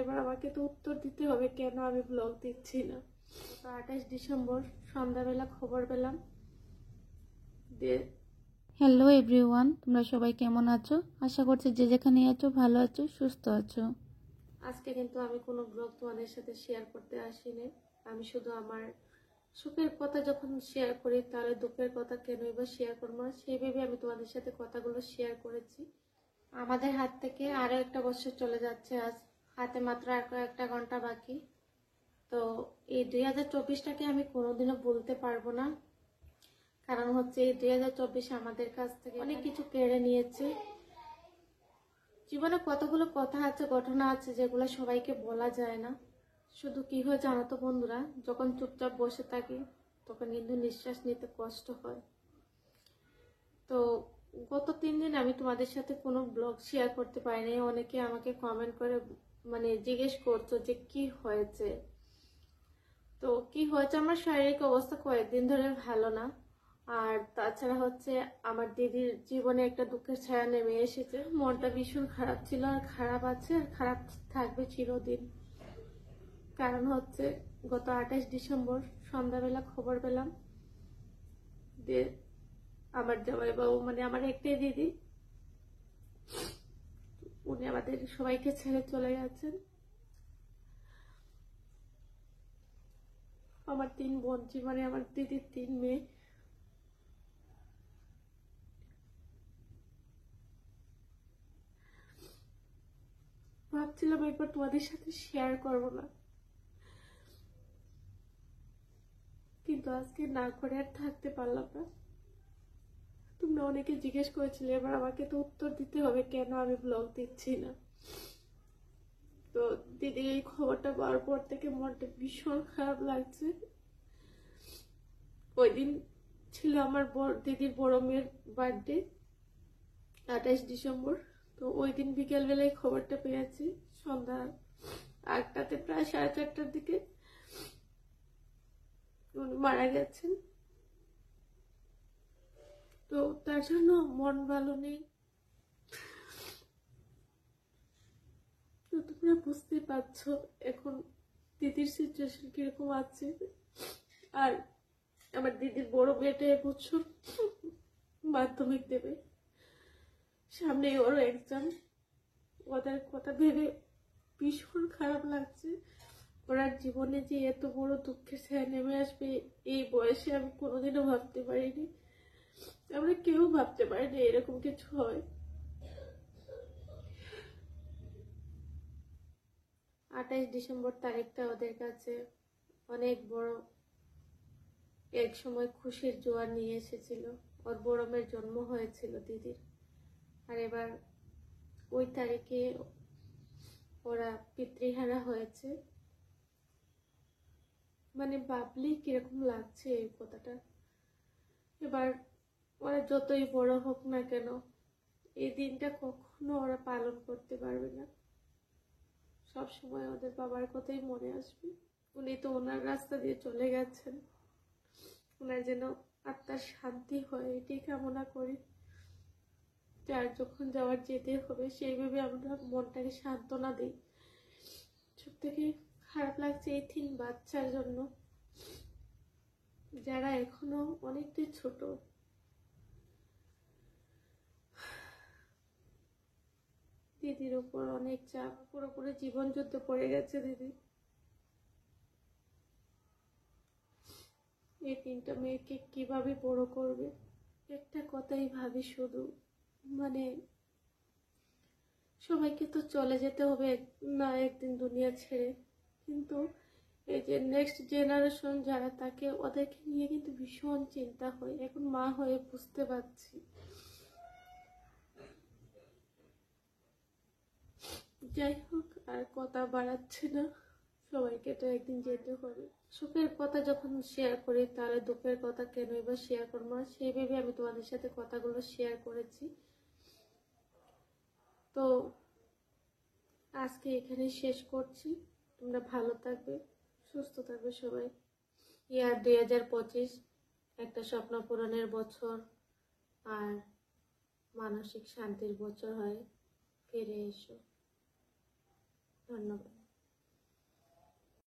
এবার আমাকে তো উত্তর দিতে হবে কেন আমি ব্লগ দিচ্ছি না। তো 28 ডিসেম্বর সন্ধ্যাবেলা খবর পেলাম যে হ্যালো এভরিওয়ান, তোমরা সবাই কেমন আছো? আশা করছি যে যেখানে আছো ভালো আছো, সুস্থ আছো। আজকে কিন্তু আমি কোনো ব্লগ তোমাদের সাথে শেয়ার করতে আসিনি। আমি শুধু আমার সুখের কথা যখন শেয়ার করি তাহলে দুঃখের কথা কেনই বা শেয়ার করবো না, সেই ভেবে আমি তোমাদের সাথে কথাগুলো শেয়ার করেছি। আমাদের হাত থেকে আরো একটা বছর চলে যাচ্ছে, আজ হাতে মাত্র আর একটা ঘন্টা বাকি। তো এই 2024টাকে আমি কোনোদিনও বলতে পারবো না, কারণ হচ্ছে এই 2024 আমাদের কাছ থেকে অনেক কিছু কেড়ে নিয়েছে। জীবনে কতগুলো কথা আছে, ঘটনা আছে যেগুলো সবাইকে বলা যায় না। শুধু কি হয় জানো তো বন্ধুরা, যখন চুপচাপ বসে থাকি তখন কিন্তু নিঃশ্বাস নিতে কষ্ট হয়। তো গত 3 দিন আমি তোমাদের সাথে কোনো ব্লগ শেয়ার করতে পারিনি। অনেকে আমাকে কমেন্ট করে জিজ্ঞেস করছো যে কি হয়েছে। তো কি হয়েছে, আমার শারীরিক অবস্থা কয়েকদিন ধরে ভালো না। আর তাছাড়া হচ্ছে আমার দিদির জীবনে একটা দুঃখের ছায়া নেমে এসেছে। মনটা ভীষণ খারাপ ছিল, আর খারাপ আছে, আর খারাপ থাকবে চিরদিন। কারণ হচ্ছে গত 28 ডিসেম্বর সন্ধ্যাবেলা খবর পেলাম যে আমার জামাইবাবু, আমার একটাই দিদি, উনি আমাদের সবাইকে ছেড়ে চলে গেছেন। আমার 3 বোন, আমার দিদির 3 মেয়ে। ভাবছিলাম একবার তোমাদের সাথে শেয়ার করবো না, কিন্তু আজকে না করে আর থাকতে পারলাম না। তোমরা অনেকে জিজ্ঞেস করেছিলে, এবার আমাকে তো উত্তর দিতে হবে কেন আমি ব্লগ দিচ্ছি না। তো দিদির এই খবরটা পাওয়ার পর থেকে মনটা ভীষণ খারাপ লাগছে। ওই দিন ছিল আমার দিদির বড় মেয়ের বার্থডে, 28 ডিসেম্বর। তো ওই দিন বিকেলবেলায় খবরটা পেয়েছি, সন্ধ্যা 8টাতে, প্রায় 4:30টার দিকে উনি মারা গেছেন। তো তার জন্য মন ভালো নেই। তো তোমরা বুঝতে পারছো এখন দিদির সিচুয়েশন কিরকম আছে। আর আমার দিদির বড় মেয়েটা এবছর মাধ্যমিক দেবে, সামনে ওর এক্সাম। ওদের কথা ভেবে ভীষণ খারাপ লাগছে। ওরা জীবনে যে এত বড় দুঃখের ছায়া নেমে আসবে এই বয়সে আমি কোনোদিনও ভাবতে পারিনি। আমরা কেউ ভাবতে পারিনি এরকম কিছু হয়। 28 ডিসেম্বর তারিখটা ওদের কাছে অনেক বড় এক সময় খুশির জোয়ার নিয়ে এসেছিল। ওর বড় মেয়ের জন্ম হয়েছিল দিদির, আর এবার ওই তারিখে ওরা পিতৃহারা হয়েছে। ভাবলেই কিরকম লাগছে এই কথাটা। এবার ওরা যতই বড় হোক না কেন, এই দিনটা কখনো ওরা পালন করতে পারবে না। সব সময় ওদের বাবার কথাই মনে আসবে। উনি তো ওনার রাস্তা দিয়ে চলে গেছেন, ওনার যেন আত্মার শান্তি হয় এটাই কামনা করি। যার যখন যাওয়ার যেতে হবে সেইভাবে আমরা মনটাকে সান্ত্বনা দিই। সব থেকে খারাপ লাগছে এই 3 বাচ্চার জন্য, যারা এখনো অনেকটাই ছোট। দিদির উপর অনেক চাপ, পুরোপুরি জীবন যুদ্ধে পড়ে গেছে দিদি। এই 3টা মেয়েকে কিভাবে বড় করবে, একটা কথাই ভাবি শুধু, মানে সবাইকে তো চলে যেতে হবে না একদিন দুনিয়া ছেড়ে, কিন্তু এই যে নেক্সট জেনারেশন যারা থাকে ওদেরকে নিয়ে কিন্তু ভীষণ চিন্তা হয়। এখন মা হয়ে বুঝতে পারছি। যাই হোক, আর কথা বাড়াচ্ছে না, সবাইকে তো একদিন যেতে হবে। সুখের কথা যখন শেয়ার করি তাহলে দুঃখের কথা কেনই বা শেয়ার করবো না, সেই ভেবে আমি তোমাদের সাথে কথাগুলো শেয়ার করেছি। তো আজকে এখানে শেষ করছি। তোমরা ভালো থাকবে, সুস্থ থাকবে সবাই। 2025 একটা স্বপ্ন পূরণের বছর আর মানসিক শান্তির বছর হয়। ফিরে এসো। ধন্যবাদ।